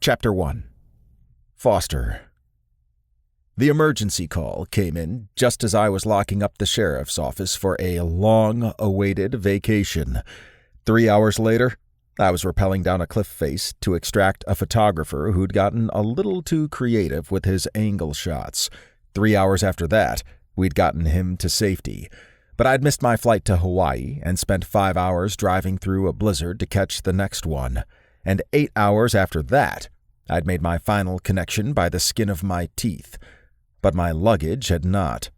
Chapter 1. Foster. The emergency call came in just as I was locking up the sheriff's office for a long-awaited vacation. 3 hours later, I was rappelling down a cliff face to extract a photographer who'd gotten a little too creative with his angle shots. 3 hours after that, we'd gotten him to safety. But I'd missed my flight to Hawaii and spent 5 hours driving through a blizzard to catch the next one. And 8 hours after that, I'd made my final connection by the skin of my teeth. But my luggage had not.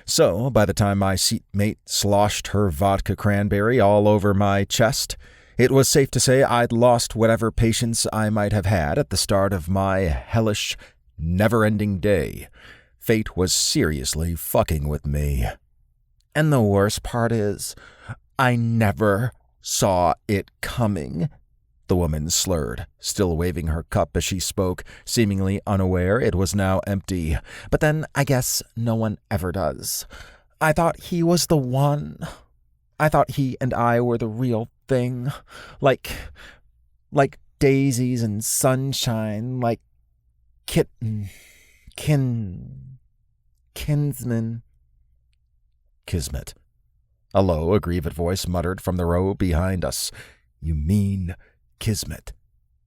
So, by the time my seatmate sloshed her vodka cranberry all over my chest, it was safe to say I'd lost whatever patience I might have had at the start of my hellish, never-ending day. Fate was seriously fucking with me. And the worst part is, I never saw it coming. The woman slurred, still waving her cup as she spoke, seemingly unaware it was now empty. But then, I guess, no one ever does. I thought he was the one. I thought he and I were the real thing. Like daisies and sunshine, like kinsman. Kismet. A low, aggrieved voice muttered from the row behind us. You mean Kismet.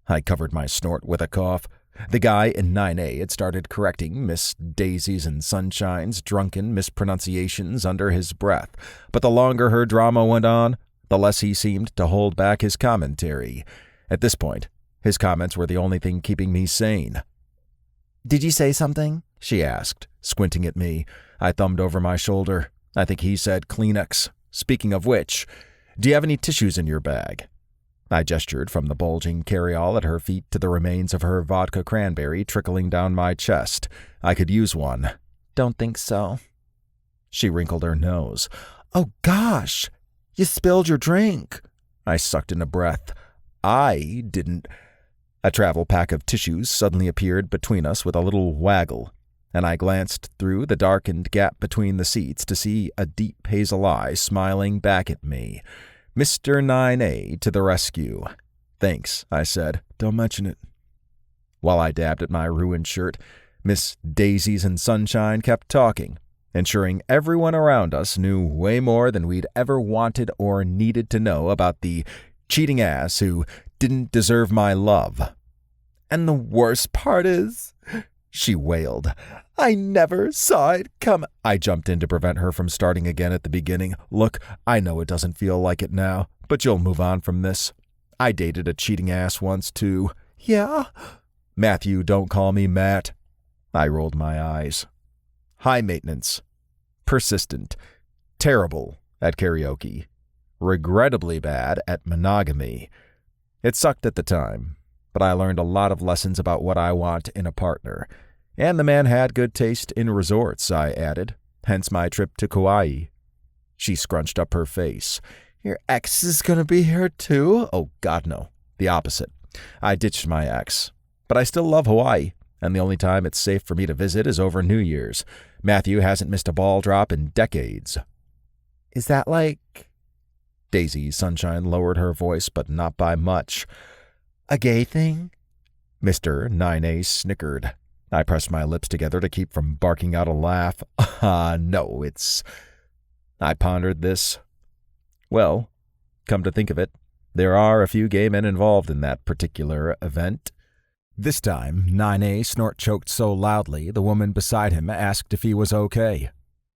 I covered my snort with a cough. The guy in 9A had started correcting Miss Daisies and Sunshine's drunken mispronunciations under his breath, but the longer her drama went on, the less he seemed to hold back his commentary. At this point, his comments were the only thing keeping me sane. "Did you say something?" she asked, squinting at me. I thumbed over my shoulder. I think he said Kleenex. Speaking of which, do you have any tissues in your bag? I gestured from the bulging carryall at her feet to the remains of her vodka cranberry trickling down my chest. I could use one. "Don't think so." She wrinkled her nose. "Oh gosh, you spilled your drink." I sucked in a breath. I didn't. A travel pack of tissues suddenly appeared between us with a little waggle, and I glanced through the darkened gap between the seats to see a deep hazel eye smiling back at me. Mr. 9A to the rescue. "Thanks," I said. "Don't mention it." While I dabbed at my ruined shirt, Miss Daisies and Sunshine kept talking, ensuring everyone around us knew way more than we'd ever wanted or needed to know about the cheating ass who didn't deserve my love. "And the worst part is," she wailed, "I never saw it come." I jumped in to prevent her from starting again at the beginning. "Look, I know it doesn't feel like it now, but you'll move on from this. I dated a cheating ass once, too." "Yeah?" "Matthew, don't call me Matt." I rolled my eyes. High maintenance. Persistent. Terrible at karaoke. Regrettably bad at monogamy. It sucked at the time, but I learned a lot of lessons about what I want in a partner. And the man had good taste in resorts, I added, hence my trip to Kauai. She scrunched up her face. "Your ex is going to be here too?" "Oh, God, no. The opposite. I ditched my ex. But I still love Hawaii, and the only time it's safe for me to visit is over New Year's. Matthew hasn't missed a ball drop in decades." "Is that like—" Daisy Sunshine lowered her voice, but not by much. "A gay thing?" Mr. 9A snickered. I pressed my lips together to keep from barking out a laugh. No, it's... I pondered this. Well, come to think of it, there are a few gay men involved in that particular event. This time, 9A snort-choked so loudly the woman beside him asked if he was okay.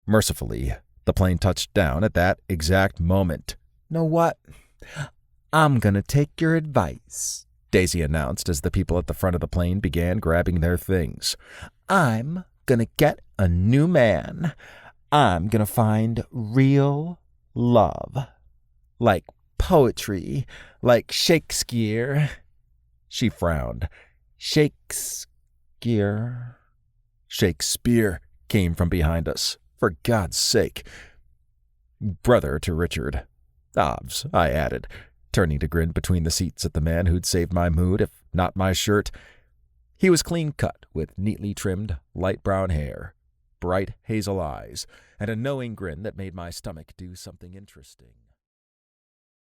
Mercifully, the plane touched down at that exact moment. "Know what? I'm gonna take your advice," Daisy announced as the people at the front of the plane began grabbing their things. "I'm gonna get a new man. I'm gonna find real love. Like poetry, like Shakespeare." She frowned. Shakespeare came from behind us. For God's sake. Brother to Richard. "Obs," I added, turning to grin between the seats at the man who'd saved my mood, if not my shirt. He was clean-cut, with neatly trimmed, light brown hair, bright hazel eyes, and a knowing grin that made my stomach do something interesting.